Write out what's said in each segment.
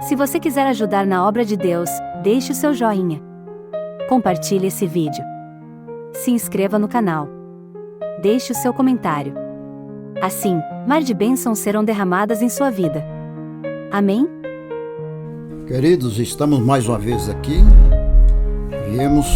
Se você quiser ajudar na obra de Deus, deixe o seu joinha. Compartilhe esse vídeo. Se inscreva no canal. Deixe o seu comentário. Assim, mar de bênçãos serão derramadas em sua vida. Amém? Queridos, estamos mais uma vez aqui. Viemos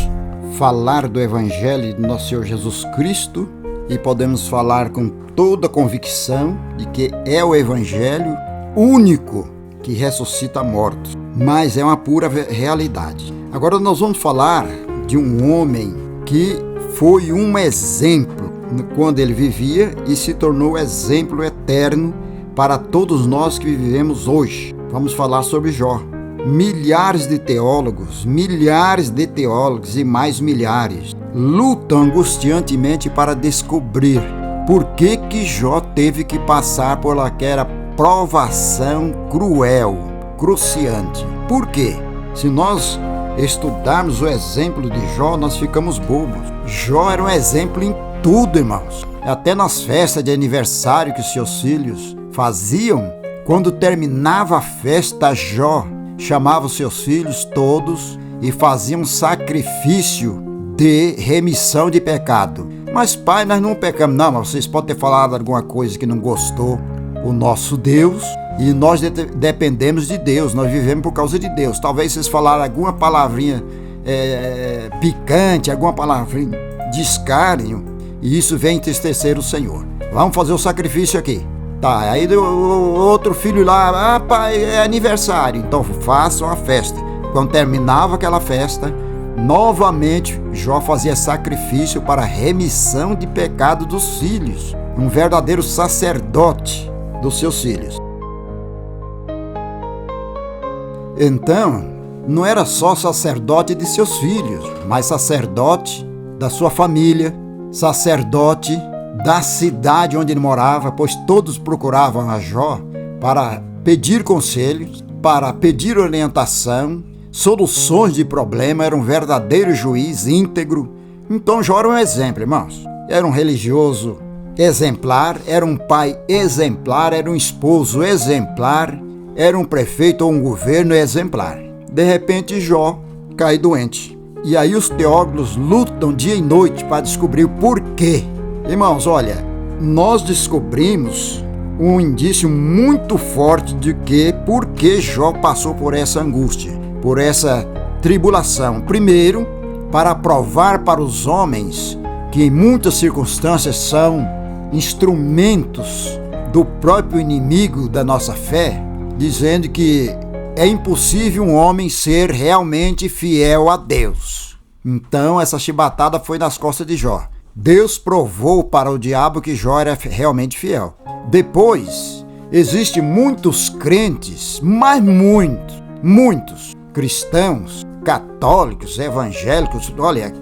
falar do Evangelho de nosso Senhor Jesus Cristo e podemos falar com toda convicção de que é o Evangelho único que ressuscita mortos, mas é uma pura realidade. Agora nós vamos falar de um homem que foi um exemplo quando ele vivia e se tornou exemplo eterno para todos nós que vivemos hoje. Vamos falar sobre Jó. Milhares de teólogos e mais milhares lutam angustiantemente para descobrir por que Jó teve que passar por aquela provação cruel, cruciante. Por quê? Se nós estudarmos o exemplo de Jó, nós ficamos bobos. Jó era um exemplo em tudo, irmãos. Até nas festas de aniversário que seus filhos faziam, quando terminava a festa, Jó chamava os seus filhos todos e fazia um sacrifício de remissão de pecado. Mas pai, nós não pecamos. Não, mas vocês podem ter falado alguma coisa que não gostou. O nosso Deus, e nós dependemos de Deus, nós vivemos por causa de Deus. Talvez vocês falaram alguma palavrinha picante, alguma palavrinha de escárnio, e isso vem entristecer o Senhor. Vamos fazer o sacrifício aqui. Tá, aí o outro filho lá, pai, é aniversário, então façam a festa. Quando terminava aquela festa, novamente Jó fazia sacrifício para a remissão de pecado dos filhos. Um verdadeiro sacerdote dos seus filhos. Então, não era só sacerdote de seus filhos, mas sacerdote da sua família, sacerdote da cidade onde ele morava, pois todos procuravam a Jó para pedir conselhos, para pedir orientação, soluções de problema. Era um verdadeiro juiz íntegro. Então Jó era um exemplo, irmãos. Era um religioso exemplar, era um pai exemplar, era um esposo exemplar, era um prefeito ou um governo exemplar. De repente Jó cai doente. E aí os teólogos lutam dia e noite para descobrir o porquê. Irmãos, olha, nós descobrimos um indício muito forte de que por que Jó passou por essa angústia, por essa tribulação. Primeiro, para provar para os homens que em muitas circunstâncias são instrumentos do próprio inimigo da nossa fé, dizendo que é impossível um homem ser realmente fiel a Deus. Então essa chibatada foi nas costas de Jó. Deus provou para o diabo que Jó era realmente fiel. Depois, existem muitos crentes, mas muitos cristãos, católicos, evangélicos, olha,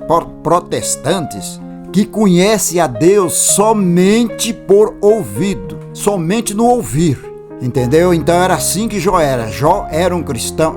protestantes, que conhecem a Deus somente por ouvido, somente no ouvir, entendeu? Então era assim que Jó era. Jó era um cristão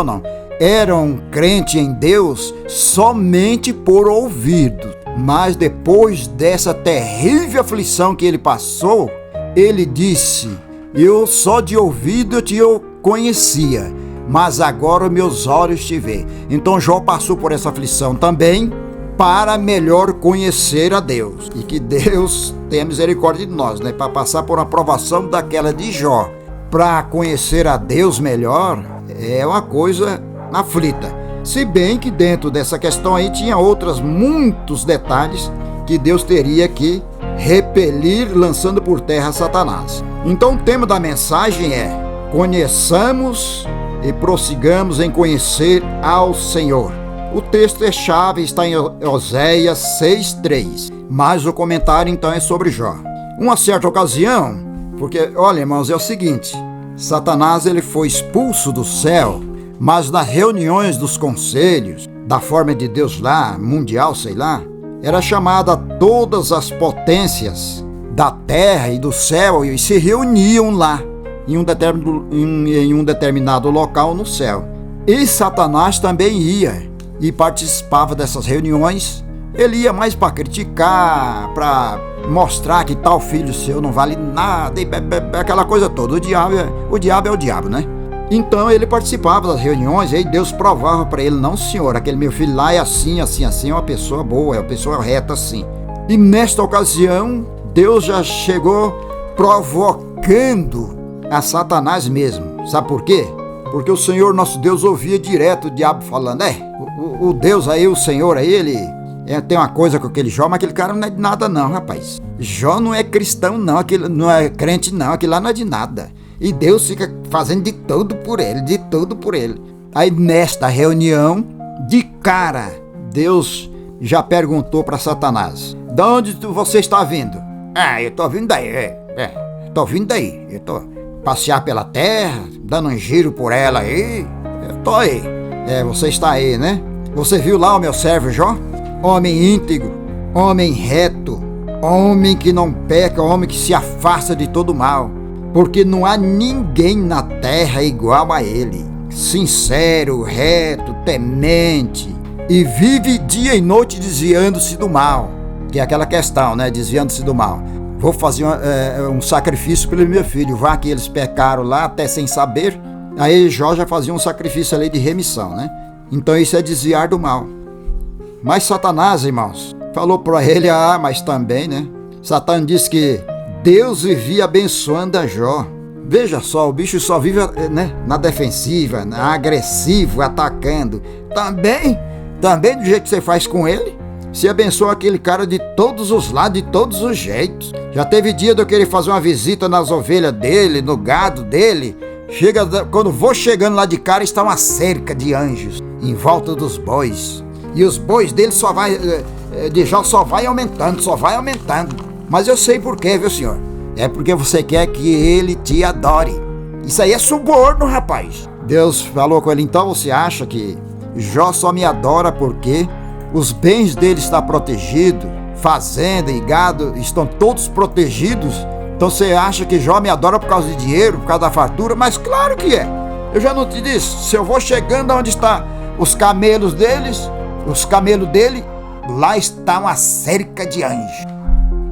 não, era um crente em Deus somente por ouvido. Mas depois dessa terrível aflição que ele passou, ele disse: eu só de ouvido eu te conhecia, mas agora meus olhos te veem. Então Jó passou por essa aflição também para melhor conhecer a Deus. E que Deus tenha misericórdia de nós, né? Para passar por uma provação daquela de Jó, para conhecer a Deus melhor, é uma coisa aflita. Se bem que dentro dessa questão aí tinha muitos detalhes que Deus teria que repelir, lançando por terra Satanás. Então o tema da mensagem é: conheçamos e prossigamos em conhecer ao Senhor. O texto é chave, está em Oséias 6:3, mas o comentário então é sobre Jó. Uma certa ocasião, porque olha, irmãos, é o seguinte: Satanás ele foi expulso do céu, mas nas reuniões dos conselhos da forma de Deus lá, mundial, sei lá, era chamada todas as potências da terra e do céu e se reuniam lá em um determinado local no céu. E Satanás também ia e participava dessas reuniões. Ele ia mais para criticar, para mostrar que tal filho seu não vale nada, e aquela coisa toda. O diabo é o diabo, né? Então ele participava das reuniões e aí Deus provava para ele: não, senhor, aquele meu filho lá é assim, assim, assim, é uma pessoa boa, é uma pessoa reta assim. E nesta ocasião, Deus já chegou provocando a Satanás mesmo. Sabe por quê? Porque o Senhor nosso Deus ouvia direto o diabo falando: o Deus aí, o Senhor aí, ele tem uma coisa com aquele Jó, mas aquele cara não é de nada não, rapaz. Jó não é cristão não, aquele não é crente não, aquele lá não é de nada. E Deus fica fazendo de tudo por ele, de tudo por ele. Aí nesta reunião, de cara, Deus já perguntou para Satanás: de onde você está vindo? Eu tô vindo daí, tô vindo daí, eu tô passear pela terra, dando um giro por ela aí, eu tô aí. Você está aí, né? Você viu lá o meu servo Jó? Homem íntegro, homem reto, homem que não peca, homem que se afasta de todo mal, porque não há ninguém na terra igual a ele, sincero, reto, temente, e vive dia e noite desviando-se do mal, que é aquela questão, né? Desviando-se do mal. Vou fazer um sacrifício pelo meu filho, vá que eles pecaram lá até sem saber. Aí Jó já fazia um sacrifício ali de remissão, né? Então isso é desviar do mal. Mas Satanás, irmãos, falou para ele: mas também, né? Satanás disse que Deus vivia abençoando a Jó. Veja só, o bicho só vive, né, na defensiva, agressivo, atacando. Também do jeito que você faz com ele, se abençoa aquele cara de todos os lados, de todos os jeitos. Já teve dia de eu querer fazer uma visita nas ovelhas dele, no gado dele. Quando vou chegando lá de cara, está uma cerca de anjos em volta dos bois. E os bois dele de Jó só vai aumentando, só vai aumentando. Mas eu sei por quê, viu, senhor? É porque você quer que ele te adore. Isso aí é suborno, rapaz. Deus falou com ele: então você acha que Jó só me adora porque os bens dele estão protegidos, fazenda e gado estão todos protegidos? Então você acha que Jó me adora por causa de dinheiro, por causa da fartura? Mas claro que é. Eu já não te disse, se eu vou chegando onde está os camelos dele, lá está uma cerca de anjos.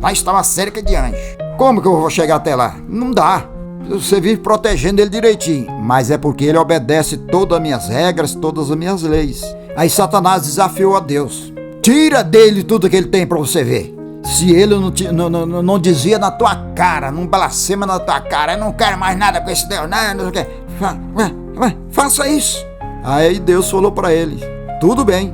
Lá está uma cerca de anjos. Como que eu vou chegar até lá? Não dá. Você vive protegendo ele direitinho, mas é porque ele obedece todas as minhas regras, todas as minhas leis. Aí Satanás desafiou a Deus: tira dele tudo que ele tem para você ver. Se ele não dizia na tua cara, não blasfema na tua cara: eu não quero mais nada com esse Deus, não quero. Faça isso. Aí Deus falou para ele: tudo bem,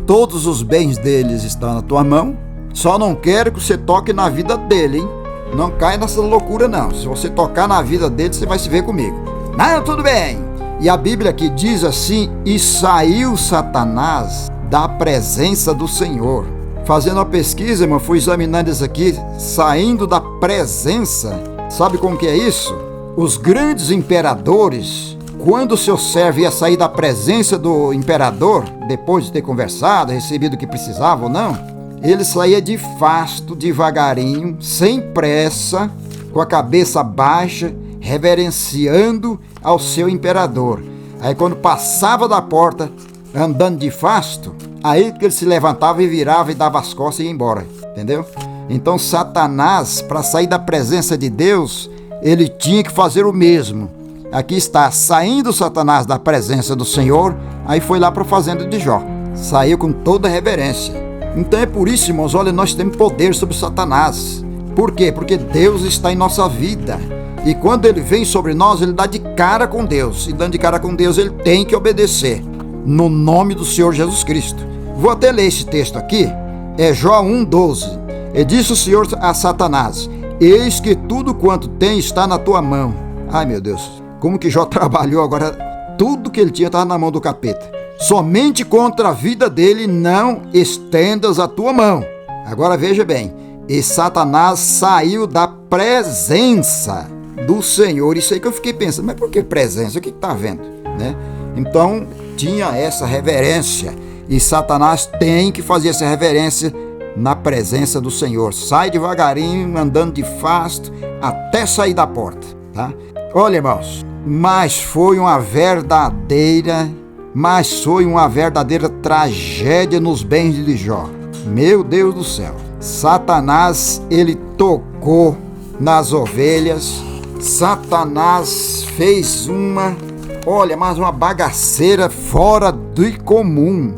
todos os bens deles estão na tua mão, só não quero que você toque na vida dele, hein? Não cai nessa loucura não. Se você tocar na vida dele, você vai se ver comigo. Não, tudo bem. E a Bíblia aqui diz assim: e saiu Satanás da presença do Senhor. Fazendo uma pesquisa, irmão, fui examinando isso aqui, saindo da presença. Sabe como que é isso? Os grandes imperadores, quando o seu servo ia sair da presença do imperador, depois de ter conversado, recebido o que precisava ou não, ele saía de fasto, devagarinho, sem pressa, com a cabeça baixa, reverenciando ao seu imperador. Aí quando passava da porta, andando de fasto, aí que ele se levantava e virava e dava as costas e ia embora, entendeu? Então Satanás, para sair da presença de Deus, ele tinha que fazer o mesmo. Aqui está, saindo Satanás da presença do Senhor, aí foi lá para a fazenda de Jó. Saiu com toda reverência. Então é por isso, irmãos, olha, nós temos poder sobre Satanás. Por quê? Porque Deus está em nossa vida. E quando ele vem sobre nós, ele dá de cara com Deus. E dando de cara com Deus, ele tem que obedecer. No nome do Senhor Jesus Cristo. Vou até ler esse texto aqui. É Jó 1,12. E disse o Senhor a Satanás: eis que tudo quanto tem está na tua mão. Ai, meu Deus. Como que Jó trabalhou agora? Tudo que ele tinha estava na mão do capeta. Somente contra a vida dele não estendas a tua mão. Agora veja bem. E Satanás saiu da presença do Senhor. Isso aí que eu fiquei pensando, mas por que presença? O que está vendo? Né? Então tinha essa reverência. E Satanás tem que fazer essa reverência na presença do Senhor. Sai devagarinho, andando de fasto, até sair da porta. Tá? Olha, irmãos, mas foi uma verdadeira tragédia nos bens de Jó. Meu Deus do céu. Satanás, ele tocou nas ovelhas. Satanás fez uma Olha, mas uma bagaceira fora do comum.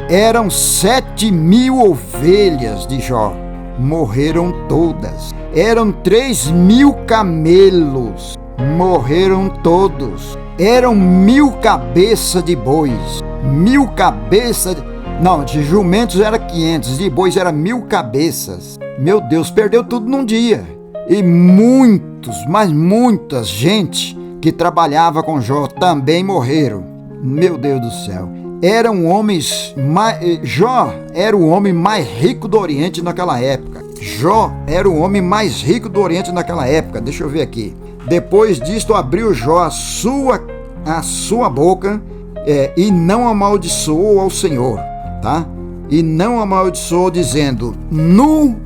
Eram 7.000 ovelhas de Jó. Morreram todas. Eram 3.000 camelos. Morreram todos. Eram 1.000 cabeças de bois. 1.000 cabeças... Não, de jumentos era 500, de bois era 1.000 cabeças. Meu Deus, perdeu tudo num dia. E muitos, mas muitas gente que trabalhava com Jó também morreram. Meu Deus do céu. Eram homens... Jó era o homem mais rico do Oriente naquela época. Jó era o homem mais rico do Oriente naquela época. Deixa eu ver aqui. Depois disto abriu Jó a sua boca e não amaldiçoou ao Senhor, tá? E não amaldiçoou dizendo: nu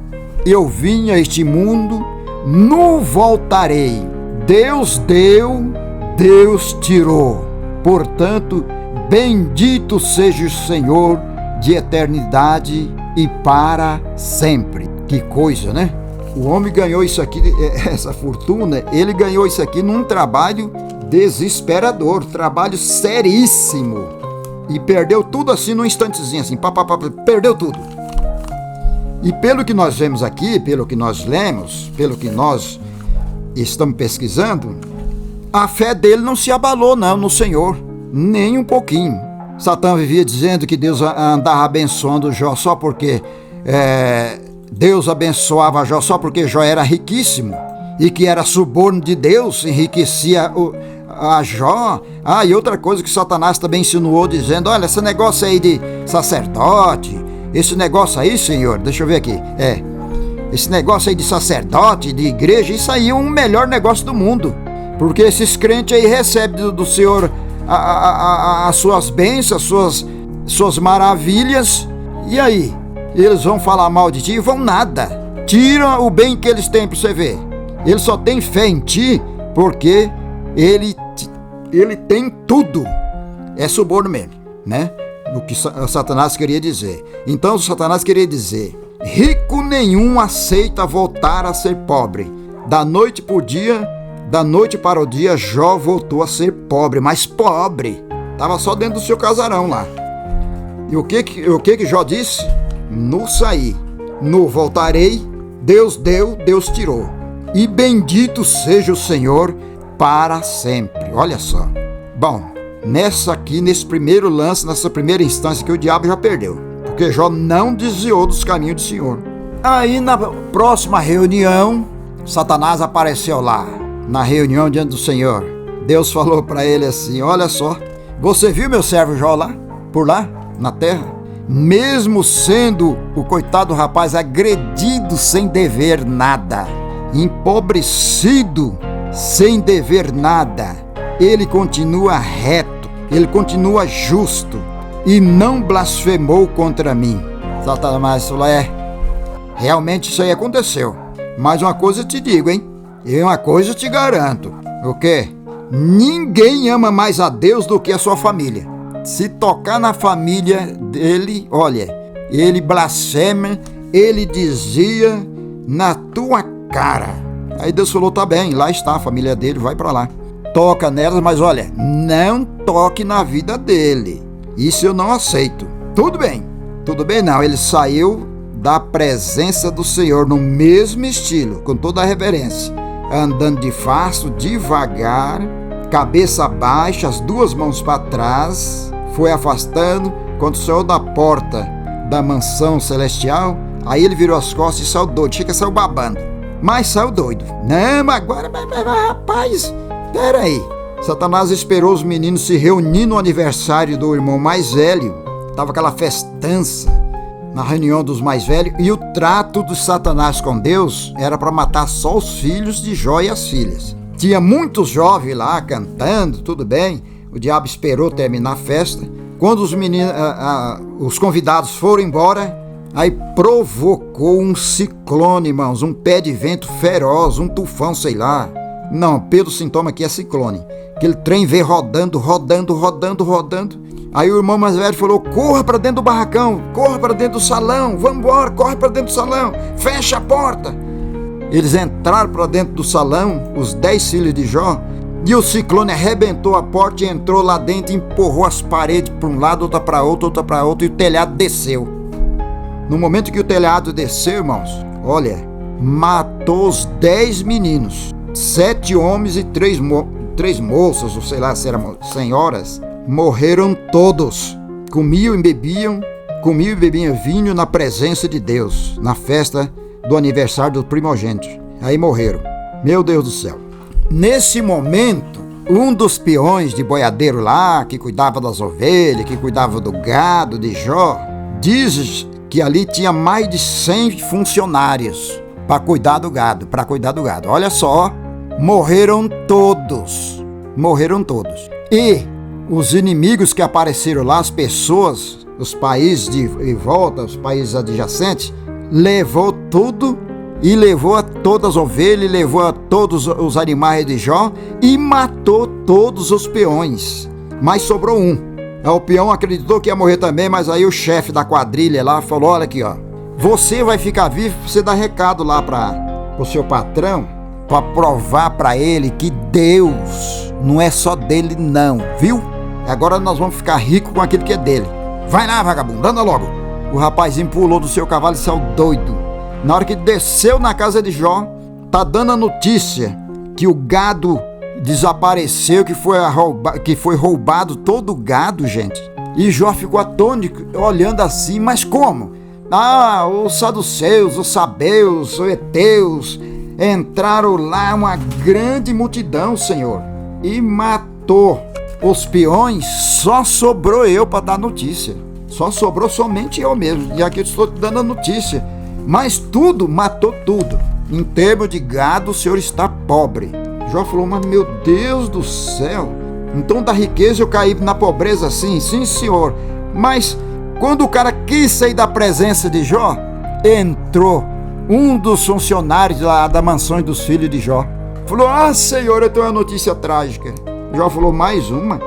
eu vim a este mundo, nu voltarei. Deus deu, Deus tirou. Portanto, bendito seja o Senhor de eternidade e para sempre. Que coisa, né? O homem ganhou isso aqui, essa fortuna, ele ganhou isso aqui num trabalho desesperador, trabalho seríssimo. E perdeu tudo assim num instantezinho, assim, perdeu tudo. E pelo que nós vemos aqui, pelo que nós lemos, pelo que nós estamos pesquisando, a fé dele não se abalou não no Senhor, nem um pouquinho. Satã vivia dizendo que Deus andava abençoando Jó só porque... Deus abençoava Jó só porque Jó era riquíssimo e que era suborno de Deus, enriquecia a Jó. E outra coisa que Satanás também insinuou, dizendo: olha, esse negócio aí de sacerdote, esse negócio aí, Senhor, deixa eu ver aqui, esse negócio aí de sacerdote, de igreja, isso aí é o melhor negócio do mundo, porque esses crentes aí recebem do Senhor as suas bênçãos, suas maravilhas, e aí? Eles vão falar mal de ti e vão nada. Tira o bem que eles têm para você ver. Eles só têm fé em ti porque ele tem tudo. É suborno mesmo, né? O que Satanás queria dizer. Então Satanás queria dizer: rico nenhum aceita voltar a ser pobre. Da noite para o dia, Jó voltou a ser pobre, mas pobre. Estava só dentro do seu casarão lá. E o que Jó disse? No saí, no voltarei, Deus deu, Deus tirou. E bendito seja o Senhor para sempre. Olha só. Bom, nesse primeiro lance, nessa primeira instância que o diabo já perdeu, porque Jó não desviou dos caminhos do Senhor. Aí na próxima reunião, Satanás apareceu lá, na reunião diante do Senhor. Deus falou para ele assim: olha só, você viu meu servo Jó lá, por lá, na terra? Mesmo sendo o coitado rapaz agredido sem dever nada, empobrecido sem dever nada, ele continua reto, ele continua justo e não blasfemou contra mim. Satanás falou: realmente isso aí aconteceu. Mas uma coisa eu te digo, hein? E uma coisa eu te garanto. O quê? Ninguém ama mais a Deus do que a sua família. Se tocar na família dele, olha, ele blasfema, ele dizia na tua cara. Aí Deus falou: tá bem, lá está a família dele, vai para lá. Toca nelas, mas olha, não toque na vida dele. Isso eu não aceito. Tudo bem não. Ele saiu da presença do Senhor no mesmo estilo, com toda a reverência, andando de fasto, devagar, cabeça baixa, as duas mãos para trás, foi afastando. Quando saiu da porta da mansão celestial, aí ele virou as costas e saiu doido, chega, saiu babando, mas saiu doido. Não, mas agora, rapaz, peraí. Satanás esperou os meninos se reunir no aniversário do irmão mais velho, tava aquela festança na reunião dos mais velhos, e o trato de Satanás com Deus era para matar só os filhos de Jó e as filhas. Tinha muitos jovens lá cantando, tudo bem. O diabo esperou terminar a festa. Quando os meninos, os convidados foram embora, aí provocou um ciclone, irmãos, um pé de vento feroz, um tufão, sei lá. Não, pelo sintoma aqui é ciclone. Aquele trem veio rodando. Aí o irmão mais velho falou: corra para dentro do barracão, corra para dentro do salão, vamos embora, corre para dentro do salão, fecha a porta. Eles entraram para dentro do salão, os 10 filhos de Jó, E o ciclone arrebentou a porta e entrou lá dentro e empurrou as paredes para um lado, outra para outro, e o telhado desceu. No momento que o telhado desceu, irmãos, olha, matou os 10 meninos, 7 homens e 3 moças, ou sei lá se eram senhoras, morreram todos. Comiam e bebiam vinho na presença de Deus, na festa do aniversário do primogênito. Aí morreram. Meu Deus do céu. Nesse momento, um dos peões de boiadeiro lá, que cuidava das ovelhas, que cuidava do gado de Jó, diz que ali tinha mais de 100 funcionários para cuidar do gado, Olha só, morreram todos. E os inimigos que apareceram lá, as pessoas, os países de volta, os países adjacentes, levou tudo e levou a todas as ovelhas, levou a todos os animais de Jó e matou todos os peões. Mas sobrou um. O peão acreditou que ia morrer também, mas aí o chefe da quadrilha lá falou, olha aqui, ó, você vai ficar vivo, você dá recado lá para o seu patrão, para provar para ele que Deus não é só dele não, viu? Agora nós vamos ficar ricos com aquilo que é dele. Vai lá, vagabundo, anda logo. O rapazinho pulou do seu cavalo e saiu doido. Na hora que desceu na casa de Jó, tá dando a notícia que o gado desapareceu, que foi roubado todo o gado, gente. E Jó ficou atônito, olhando assim, mas como? Os saduceus, os sabeus, os heteus, entraram lá uma grande multidão, Senhor, e matou os peões. Só sobrou eu para dar notícia. Só sobrou somente eu mesmo, já que eu estou te dando a notícia. Mas tudo, matou tudo. Em termos de gado, o Senhor está pobre. Jó falou, mas meu Deus do céu, então da riqueza eu caí na pobreza assim? Sim, Senhor. Mas quando o cara quis sair da presença de Jó, entrou um dos funcionários da mansão dos filhos de Jó. Falou, Senhor, eu tenho uma notícia trágica. Jó falou, mais uma?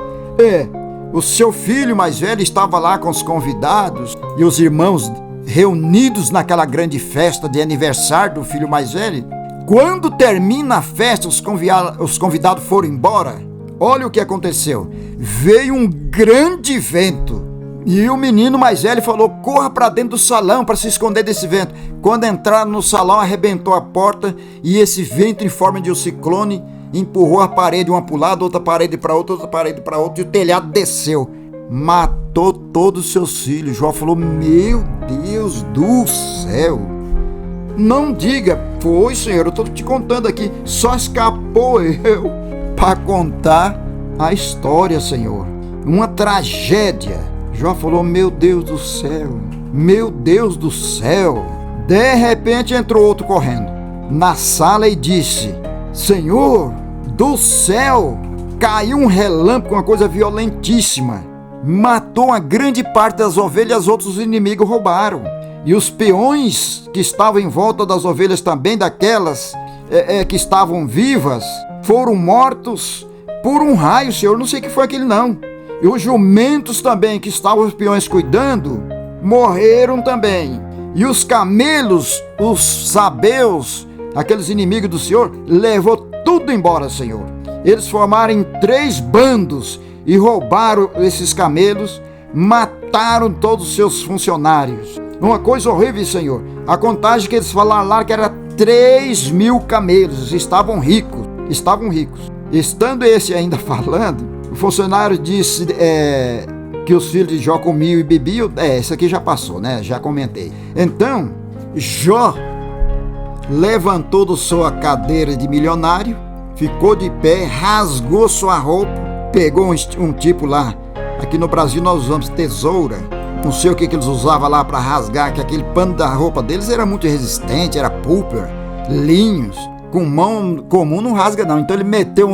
O seu filho mais velho estava lá com os convidados e os irmãos reunidos naquela grande festa de aniversário do filho mais velho. Quando termina a festa, os convidados foram embora. Olha o que aconteceu. Veio um grande vento e o menino mais velho falou, corra para dentro do salão para se esconder desse vento. Quando entraram no salão, arrebentou a porta e esse vento em forma de um ciclone empurrou a parede, uma para o lado, outra parede para outra, outra parede para outra, e o telhado desceu. Matou todos os seus filhos. Jó falou, meu Deus do céu. Não diga, foi, Senhor, eu estou te contando aqui, só escapou eu para contar a história, Senhor. Uma tragédia. Jó falou, meu Deus do céu, meu Deus do céu. De repente entrou outro correndo na sala e disse, Senhor, do céu caiu um relâmpago, uma coisa violentíssima. Matou uma grande parte das ovelhas, outros inimigos roubaram. E os peões que estavam em volta das ovelhas também, daquelas que estavam vivas, foram mortos por um raio, Senhor. Não sei o que foi aquele não. E os jumentos também, que estavam os peões cuidando, morreram também. E os camelos, os sabeus, aqueles inimigos do Senhor, levou tudo embora, Senhor. Eles formaram em 3 bandos e roubaram esses camelos, mataram todos os seus funcionários. Uma coisa horrível, Senhor. A contagem que eles falaram lá que era 3.000 camelos. Estavam ricos. Estando esse ainda falando, o funcionário disse que os filhos de Jó comiam e bebiam. Isso aqui já passou, né? Já comentei. Então, Jó levantou da sua cadeira de milionário, ficou de pé, rasgou sua roupa, pegou um tipo lá. Aqui no Brasil nós usamos tesoura. Não sei o que eles usavam lá para rasgar, que aquele pano da roupa deles era muito resistente, era pulper, linhos. Com mão comum não rasga não. Então ele meteu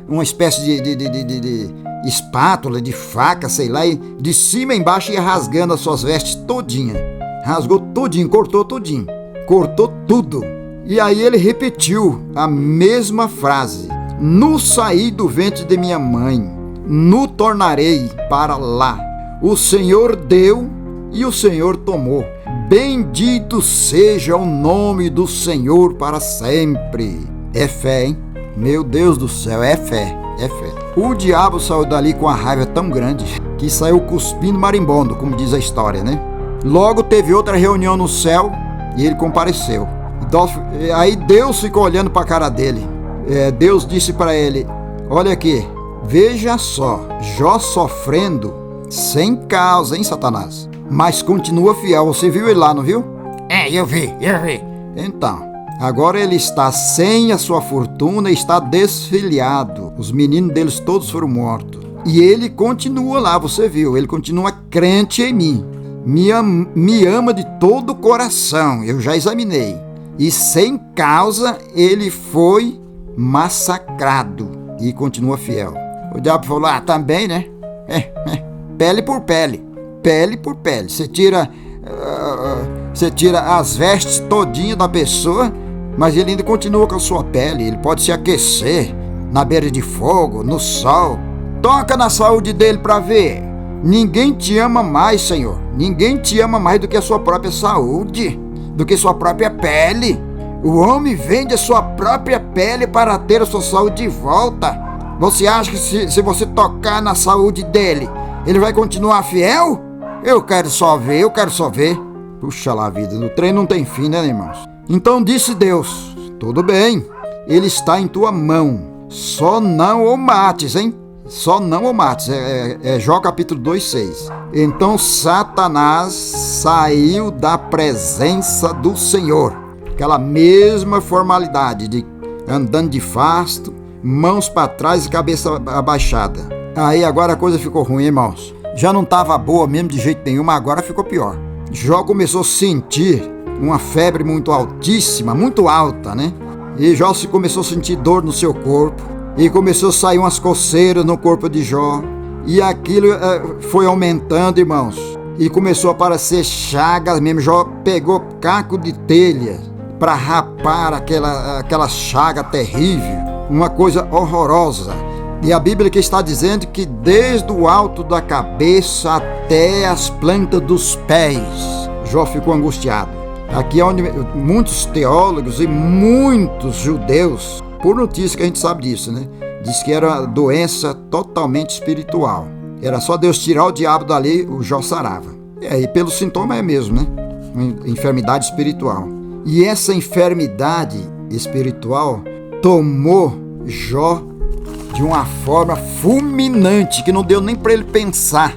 uma espécie de espátula, de faca, sei lá, e de cima a embaixo ia rasgando as suas vestes todinha. Rasgou tudinho, cortou tudinho. Cortou tudo. E aí ele repetiu a mesma frase. No saí do ventre de minha mãe, no tornarei para lá. O Senhor deu e o Senhor tomou. Bendito seja o nome do Senhor para sempre. É fé, hein? Meu Deus do céu, é fé. é fé. O diabo saiu dali com a raiva tão grande que saiu cuspindo marimbondo, como diz a história, né? Logo teve outra reunião no céu e ele compareceu. Aí Deus ficou olhando para a cara dele. Deus disse para ele: olha aqui, veja só, Jó sofrendo sem causa, hein, Satanás? Mas continua fiel. Você viu ele lá, não viu? Eu vi. Então, agora ele está sem a sua fortuna e está desfilhado. Os meninos deles todos foram mortos. E ele continua lá, você viu? Ele continua crente em mim. Me ama de todo o coração, eu já examinei. E sem causa ele foi massacrado e continua fiel. O diabo falou: também, né? Pele por pele. Pele por pele. Você tira as vestes todinha da pessoa, mas ele ainda continua com a sua pele. Ele pode se aquecer na beira de fogo, no sol. Toca na saúde dele para ver. Ninguém te ama mais, Senhor. Ninguém te ama mais do que a sua própria saúde, do que sua própria pele. O homem vende a sua própria pele para ter a sua saúde de volta. Você acha que se você tocar na saúde dele, ele vai continuar fiel? Eu quero só ver. Puxa lá, vida, o trem não tem fim, né, irmãos? Então disse Deus: tudo bem, ele está em tua mão, só não o mates, hein? Só não o mates, Jó capítulo 2:6. Então Satanás saiu da presença do Senhor. Aquela mesma formalidade de andando de fasto, mãos para trás e cabeça abaixada. Aí agora a coisa ficou ruim, irmãos. Já não estava boa mesmo de jeito nenhum, mas agora ficou pior. Jó começou a sentir uma febre muito altíssima, muito alta, né? E Jó começou a sentir dor no seu corpo. E começou a sair umas coceiras no corpo de Jó. E aquilo foi aumentando, irmãos. E começou a aparecer chagas mesmo. Jó pegou caco de telha para rapar aquela chaga terrível. Uma coisa horrorosa. E a Bíblia que está dizendo que desde o alto da cabeça até as plantas dos pés, Jó ficou angustiado. Aqui é onde muitos teólogos e muitos judeus, por notícia que a gente sabe disso, né? Diz que era uma doença totalmente espiritual. Era só Deus tirar o diabo dali, o Jó sarava. E pelo sintoma é mesmo, né? Uma enfermidade espiritual. E essa enfermidade espiritual tomou Jó de uma forma fulminante, que não deu nem para ele pensar.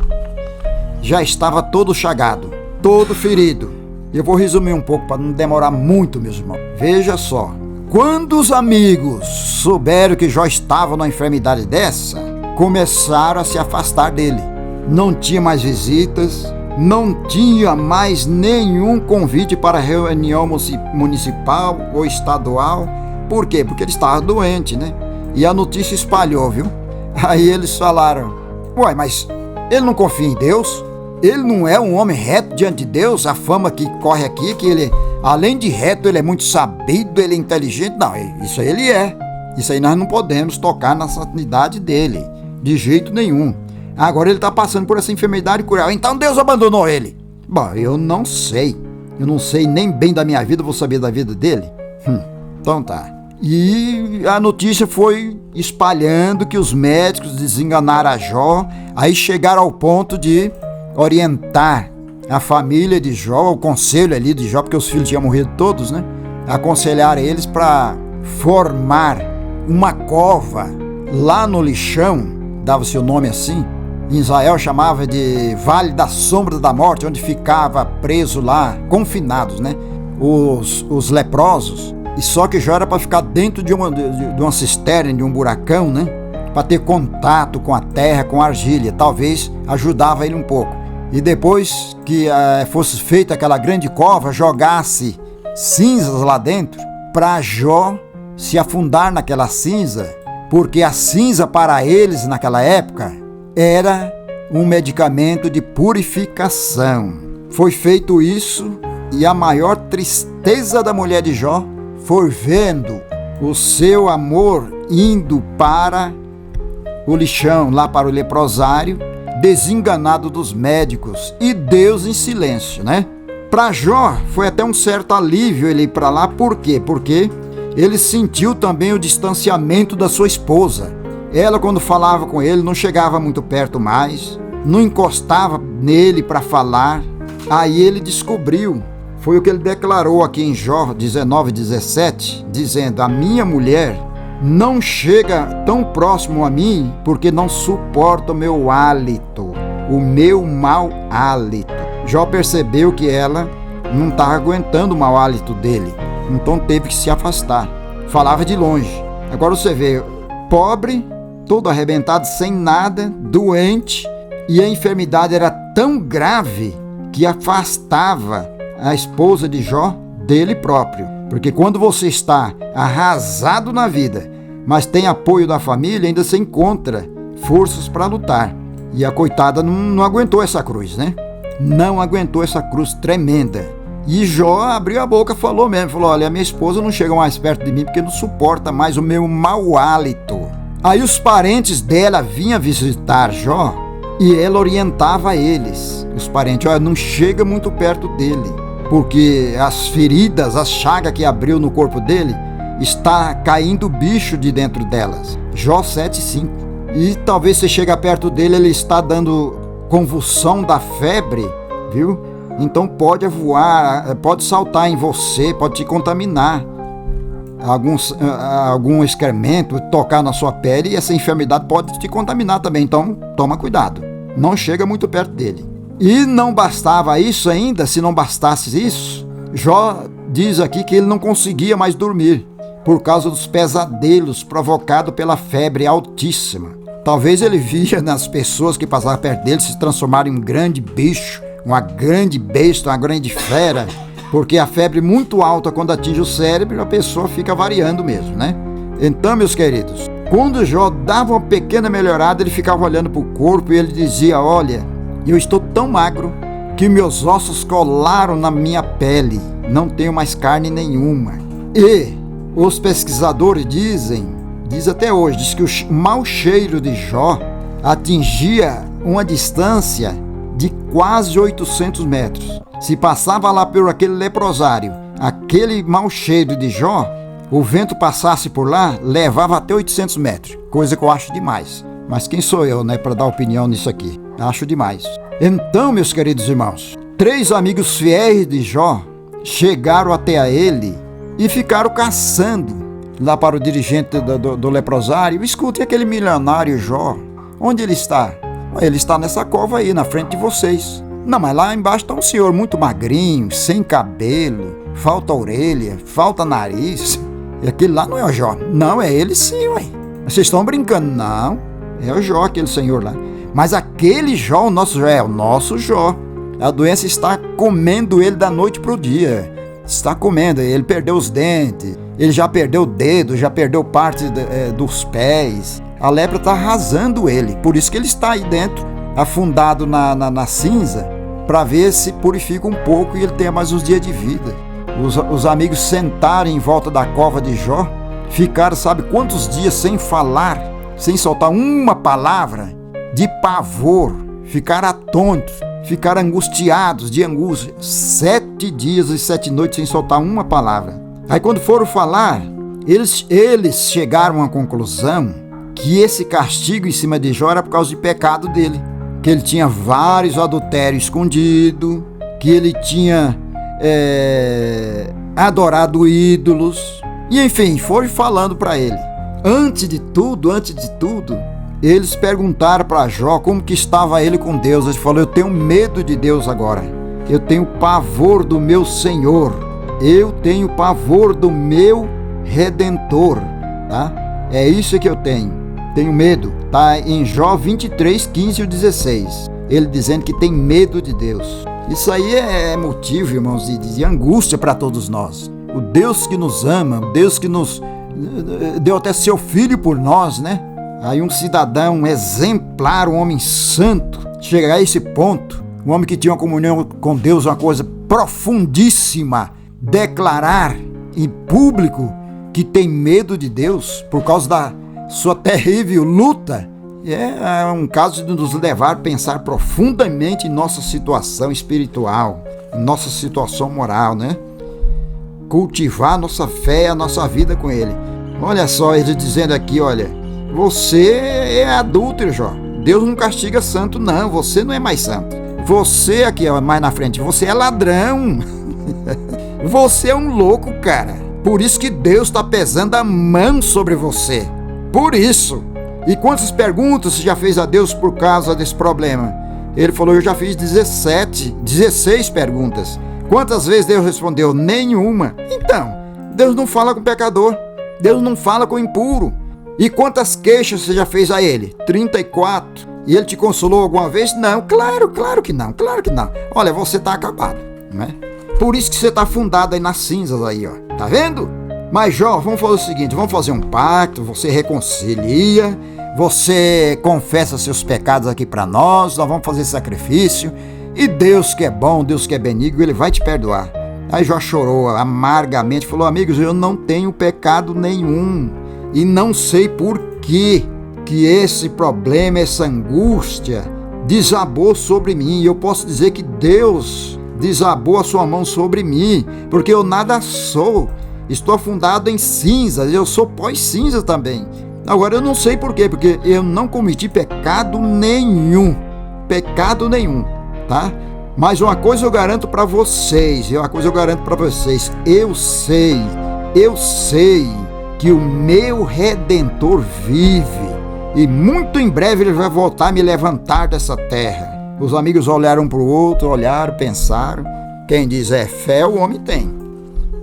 Já estava todo chagado, todo ferido. Eu vou resumir um pouco para não demorar muito, meus irmãos. Veja só. Quando os amigos souberam que Jó estava numa enfermidade dessa, começaram a se afastar dele. Não tinha mais visitas, não tinha mais nenhum convite para reunião municipal ou estadual. Por quê? Porque ele estava doente, né? E a notícia espalhou, viu? Aí eles falaram: mas ele não confia em Deus? Ele não é um homem reto diante de Deus? A fama que corre aqui, que ele, além de reto, ele é muito sabido, ele é inteligente. Não, isso aí ele é. Isso aí nós não podemos tocar na santidade dele, de jeito nenhum. Agora ele está passando por essa enfermidade cruel, então Deus abandonou ele. Bom, eu não sei. Eu não sei nem bem da minha vida, vou saber da vida dele? Então tá. E a notícia foi espalhando que os médicos desenganaram a Jó. Aí chegaram ao ponto de orientar a família de Jó, o conselho ali de Jó, porque os filhos tinham morrido todos, né? Aconselharam eles para formar uma cova lá no lixão, dava-se o nome assim. Em Israel chamava de Vale da Sombra da Morte, onde ficava preso lá, confinados, né? Os leprosos. E só que já era para ficar dentro de uma cisterna, de um buracão, né? Para ter contato com a terra, com a argila. Talvez ajudava ele um pouco. E depois que fosse feita aquela grande cova, jogasse cinzas lá dentro, para Jó se afundar naquela cinza, porque a cinza para eles naquela época era um medicamento de purificação. Foi feito isso e a maior tristeza da mulher de Jó foi vendo o seu amor indo para o lixão, lá para o leprosário, desenganado dos médicos, e Deus em silêncio, né? Para Jó foi até um certo alívio ele ir para lá. Por quê? Porque ele sentiu também o distanciamento da sua esposa. Ela, quando falava com ele, não chegava muito perto mais, não encostava nele para falar. Aí ele descobriu, foi o que ele declarou aqui em Jó 19:17, dizendo: a minha mulher não chega tão próximo a mim porque não suporta o meu hálito, o meu mau hálito. Jó percebeu que ela não estava aguentando o mau hálito dele, então teve que se afastar. Falava de longe. Agora você vê, pobre, todo arrebentado, sem nada, doente, e a enfermidade era tão grave que afastava a esposa de Jó dele próprio. Porque quando você está arrasado na vida, mas tem apoio da família, ainda se encontra forças para lutar. E a coitada não aguentou essa cruz, né? Não aguentou essa cruz tremenda. E Jó abriu a boca, falou mesmo, falou: olha, a minha esposa não chega mais perto de mim porque não suporta mais o meu mau hálito. Aí os parentes dela vinham visitar Jó e ela orientava eles. Os parentes: olha, não chega muito perto dele, porque as feridas, as chagas que abriu no corpo dele, está caindo bicho de dentro delas. Jó 7:5. E talvez você chegue perto dele, ele está dando convulsão da febre, viu? Então pode voar, pode saltar em você, pode te contaminar. Algum excremento, tocar na sua pele, e essa enfermidade pode te contaminar também. Então toma cuidado, não chega muito perto dele. E não bastava isso ainda, se não bastasse isso, Jó diz aqui que ele não conseguia mais dormir por causa dos pesadelos provocados pela febre altíssima. Talvez ele via nas pessoas que passavam perto dele se transformarem em um grande bicho, uma grande besta, uma grande fera, porque a febre muito alta, quando atinge o cérebro, a pessoa fica variando mesmo, né? Então, meus queridos, quando Jó dava uma pequena melhorada, ele ficava olhando para o corpo e ele dizia: olha, eu estou tão magro que meus ossos colaram na minha pele, não tenho mais carne nenhuma. E os pesquisadores diz até hoje, diz que o mau cheiro de Jó atingia uma distância de quase 800 metros. Se passava lá por aquele leprosário, aquele mau cheiro de Jó, o vento passasse por lá, levava até 800 metros, coisa que eu acho demais. Mas quem sou eu, né, para dar opinião nisso aqui? Acho demais. Então, meus queridos irmãos, 3 amigos fiéis de Jó chegaram até a ele e ficaram caçando lá para o dirigente do leprosário: escute, aquele milionário Jó, onde ele está? Ele está nessa cova aí, na frente de vocês. Não, mas lá embaixo está um senhor muito magrinho, sem cabelo, falta orelha, falta nariz. E aquele lá não é o Jó. Não, é ele sim, ué. Vocês estão brincando? Não, é o Jó, aquele senhor lá. Mas aquele Jó, o nosso Jó, é o nosso Jó. A doença está comendo ele da noite para o dia. Está comendo, ele perdeu os dentes, ele já perdeu o dedo, já perdeu parte dos pés. A lepra está arrasando ele, por isso que ele está aí dentro, afundado na cinza, para ver se purifica um pouco e ele tenha mais uns dias de vida. Os amigos sentaram em volta da cova de Jó, ficaram sabe quantos dias sem falar, sem soltar uma palavra, de pavor, ficaram atônitos, ficaram angustiados de angústia, 7 dias e 7 noites sem soltar uma palavra. Aí quando foram falar, eles chegaram à conclusão que esse castigo em cima de Jó era por causa de pecado dele, que ele tinha vários adultérios escondidos, que ele tinha adorado ídolos, e enfim, foram falando para ele. Antes de tudo, eles perguntaram para Jó como que estava ele com Deus. Ele falou: eu tenho medo de Deus agora, eu tenho pavor do meu Senhor, eu tenho pavor do meu Redentor, tá? É isso que eu tenho medo. Tá em Jó 23:15 e 16, ele dizendo que tem medo de Deus. Isso aí é motivo, irmãos, de angústia para todos nós. O Deus que nos ama, o Deus que nos deu até seu filho por nós, né? Aí um cidadão, um exemplar, um homem santo, chegar a esse ponto, um homem que tinha uma comunhão com Deus, uma coisa profundíssima, declarar em público que tem medo de Deus por causa da sua terrível luta, é um caso de nos levar a pensar profundamente em nossa situação espiritual, em nossa situação moral, né? Cultivar nossa fé, a nossa vida com Ele. Olha só, ele dizendo aqui, olha, Você é adúltero, Jó. Deus não castiga santo, não. Você não é mais santo. Você aqui, ó, mais na frente, você é ladrão. Você é um louco, cara. Por isso que Deus está pesando a mão sobre você. Por isso. E quantas perguntas você já fez a Deus por causa desse problema? Ele falou, eu já fiz 16 perguntas. Quantas vezes Deus respondeu? Nenhuma. Então, Deus não fala com o pecador. Deus não fala com o impuro. E quantas queixas você já fez a Ele? 34. E Ele te consolou alguma vez? Não, claro que não. Olha, você está acabado, né? Por isso que você está afundado aí nas cinzas aí, ó. Tá vendo? Mas, Jó, vamos fazer o seguinte, vamos fazer um pacto, você reconcilia, você confessa seus pecados aqui para nós vamos fazer sacrifício, e Deus que é bom, Deus que é benigno, Ele vai te perdoar. Aí Jó chorou amargamente, falou, amigos, eu não tenho pecado nenhum, e não sei por que esse problema, essa angústia, desabou sobre mim. Eu posso dizer que Deus desabou a sua mão sobre mim, porque eu nada sou, estou afundado em cinzas, eu sou pó e cinza também. Agora eu não sei por quê, porque eu não cometi pecado nenhum, tá? Mas uma coisa eu garanto para vocês, eu sei que o meu Redentor vive, e muito em breve Ele vai voltar a me levantar dessa terra. Os amigos olharam um para o outro, pensaram. Quem diz é fé, o homem tem.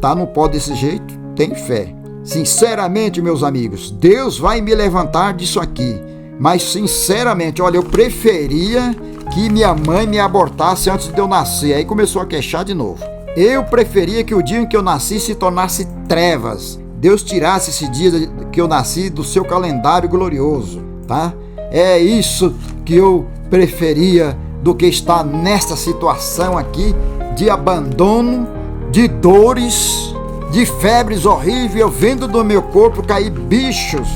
Tá no pó desse jeito, tem fé. Sinceramente, meus amigos, Deus vai me levantar disso aqui. Mas sinceramente, olha, eu preferia que minha mãe me abortasse antes de eu nascer. Aí começou a queixar de novo. Eu preferia que o dia em que eu nasci se tornasse trevas. Deus tirasse esse dia que eu nasci do seu calendário glorioso, tá? É isso que eu preferia do que estar nessa situação aqui de abandono, de dores, de febres horríveis, eu vendo do meu corpo cair bichos.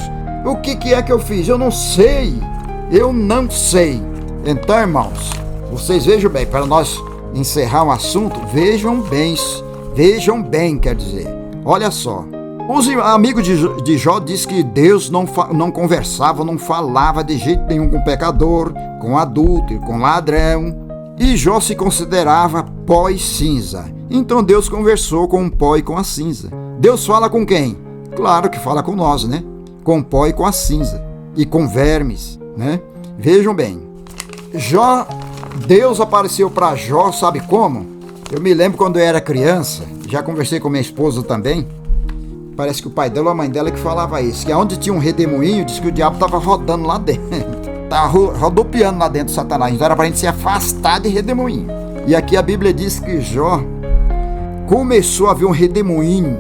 O que é que eu fiz? Eu não sei. Então, irmãos, vocês vejam bem, para nós encerrar o assunto, vejam bem, quer dizer, olha só. Os amigos de Jó dizem que Deus não conversava, não falava de jeito nenhum com o pecador, com adúltero, com ladrão. E Jó se considerava pó e cinza. Então Deus conversou com o pó e com a cinza. Deus fala com quem? Claro que fala com nós, né? Com o pó e com a cinza. E com vermes, né? Vejam bem. Deus apareceu para Jó, sabe como? Eu me lembro quando eu era criança, já conversei com minha esposa também. Parece que o pai dela ou a mãe dela que falava isso, que onde tinha um redemoinho, disse que o diabo estava rodando lá dentro. Estava rodopiando lá dentro, Satanás. Então era para a gente se afastar de redemoinho. E aqui a Bíblia diz que Jó começou a ver um redemoinho.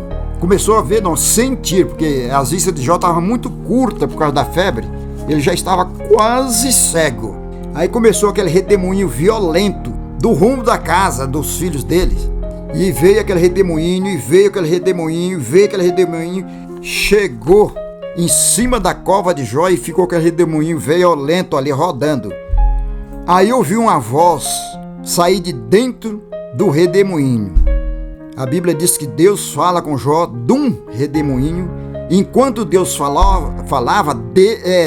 Sentir, porque as vistas de Jó estavam muito curtas por causa da febre. Ele já estava quase cego. Aí começou aquele redemoinho violento do rumo da casa dos filhos deles. E veio aquele redemoinho, chegou em cima da cova de Jó e ficou aquele redemoinho violento ali rodando. Aí ouviu uma voz sair de dentro do redemoinho. A Bíblia diz que Deus fala com Jó de um redemoinho. Enquanto Deus falava,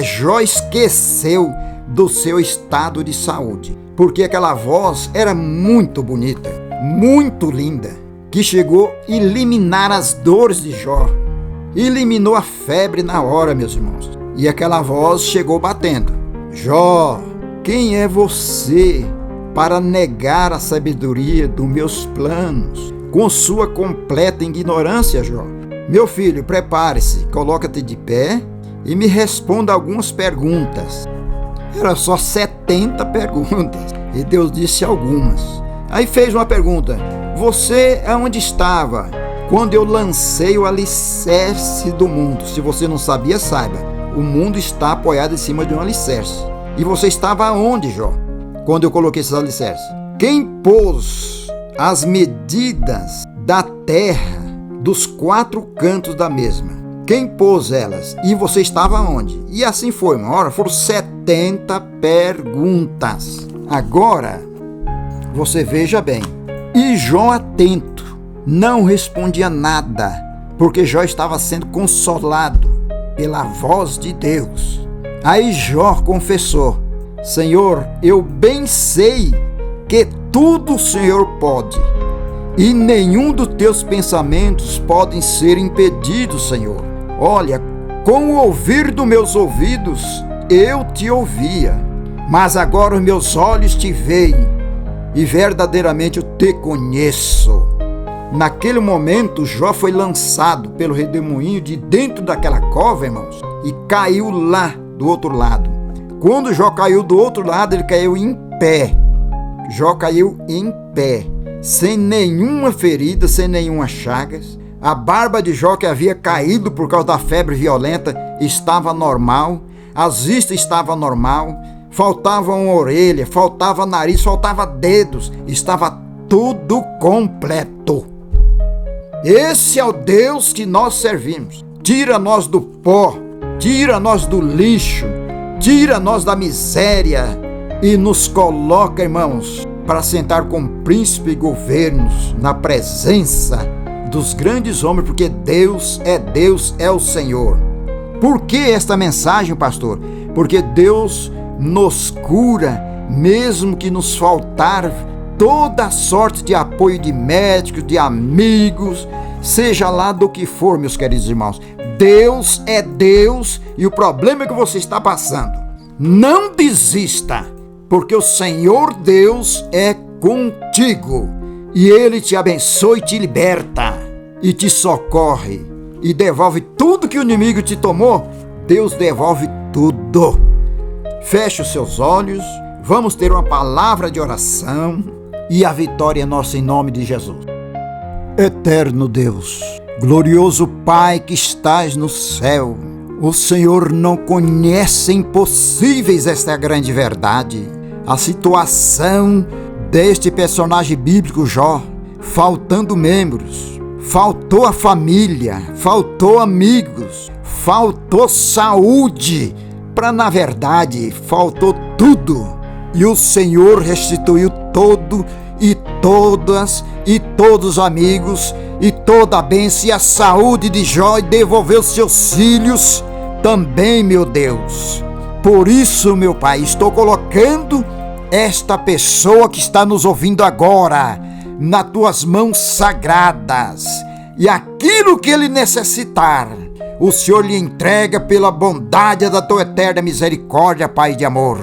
Jó esqueceu do seu estado de saúde, porque aquela voz era muito bonita, muito linda, que chegou a eliminar as dores de Jó, eliminou a febre na hora, meus irmãos. E aquela voz chegou batendo: Jó, quem é você para negar a sabedoria dos meus planos com sua completa ignorância, Jó? Meu filho, prepare-se, coloca-te de pé e me responda algumas perguntas. Era só 70 perguntas e Deus disse algumas. Aí fez uma pergunta: você aonde estava quando eu lancei o alicerce do mundo? Se você não sabia, saiba, o mundo está apoiado em cima de um alicerce. E você estava aonde, Jó, quando eu coloquei esses alicerces? Quem pôs as medidas da terra dos 4 cantos da mesma? Quem pôs elas? E você estava onde? E assim foi, uma hora foram 70 perguntas. Agora, você veja bem. E Jó, atento, não respondia nada, porque Jó estava sendo consolado pela voz de Deus. Aí Jó confessou: Senhor, eu bem sei que tudo o Senhor pode, e nenhum dos teus pensamentos podem ser impedidos, Senhor. Olha, com o ouvir dos meus ouvidos eu te ouvia, mas agora os meus olhos te veem, e verdadeiramente eu te conheço. Naquele momento, Jó foi lançado pelo redemoinho de dentro daquela cova, irmãos, e caiu lá do outro lado. Quando Jó caiu do outro lado, ele caiu em pé. Jó caiu em pé, sem nenhuma ferida, sem nenhuma chagas. A barba de Jó, que havia caído por causa da febre violenta, estava normal. As vistas estavam normal. Faltava uma orelha, faltava nariz, faltava dedos. Estava tudo completo. Esse é o Deus que nós servimos. Tira-nós do pó, tira-nós do lixo, tira-nos da miséria e nos coloca, irmãos, para sentar com príncipe e governos na presença dos grandes homens, porque Deus, é o Senhor. Por que esta mensagem, pastor? Porque Deus nos cura, mesmo que nos faltar toda sorte de apoio de médicos, de amigos, seja lá do que for, meus queridos irmãos. Deus é Deus, e o problema que você está passando, não desista, porque o Senhor Deus é contigo, e Ele te abençoa e te liberta, e te socorre, e devolve tudo que o inimigo te tomou. Deus devolve tudo. Feche os seus olhos, vamos ter uma palavra de oração, e a vitória é nossa em nome de Jesus. Eterno Deus, glorioso Pai que estás no céu, o Senhor não conhece impossíveis, esta é a grande verdade. A situação deste personagem bíblico Jó, faltando membros, faltou a família, faltou amigos, faltou saúde, na verdade faltou tudo, e o Senhor restituiu todo e todas e todos os amigos e toda a bênção e a saúde de Jó, e devolveu seus filhos também, meu Deus. Por isso, meu Pai, estou colocando esta pessoa que está nos ouvindo agora nas tuas mãos sagradas, e aquilo que ele necessitar, o Senhor lhe entrega pela bondade da tua eterna misericórdia, Pai de amor.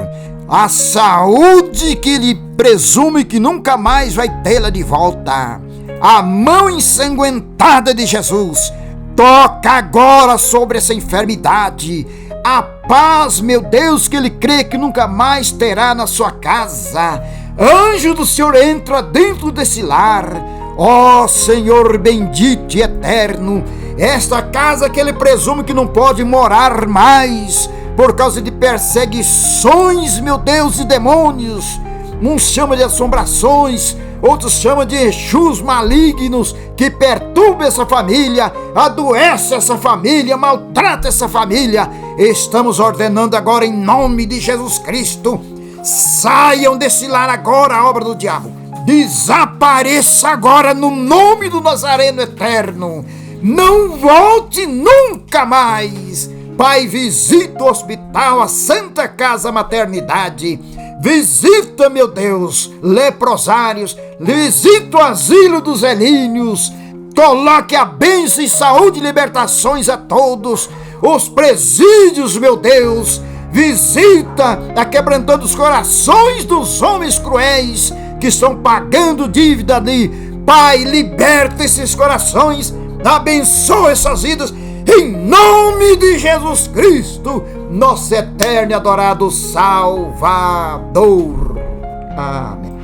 A saúde que ele presume que nunca mais vai tê-la de volta. A mão ensanguentada de Jesus toca agora sobre essa enfermidade. A paz, meu Deus, que ele crê que nunca mais terá na sua casa. Anjo do Senhor, entra dentro desse lar. Ó Senhor bendito e eterno, esta casa que ele presume que não pode morar mais por causa de perseguições, meu Deus, e demônios. Uns chamam de assombrações, outros chamam de exus malignos que perturbam essa família, adoece essa família, maltrata essa família. Estamos ordenando agora em nome de Jesus Cristo, saiam desse lar agora, a obra do diabo. Desapareça agora no nome do Nazareno eterno. Não volte nunca mais. Pai, visita o hospital, a Santa Casa Maternidade. Visita, meu Deus, leprosários. Visita o asilo dos velhinhos. Coloque a bênção e saúde e libertações a todos. Os presídios, meu Deus. Visita, quebrantando os corações dos homens cruéis que estão pagando dívida ali. Pai, liberta esses corações, abençoa essas vidas, em nome de Jesus Cristo, nosso eterno e adorado Salvador. Amém.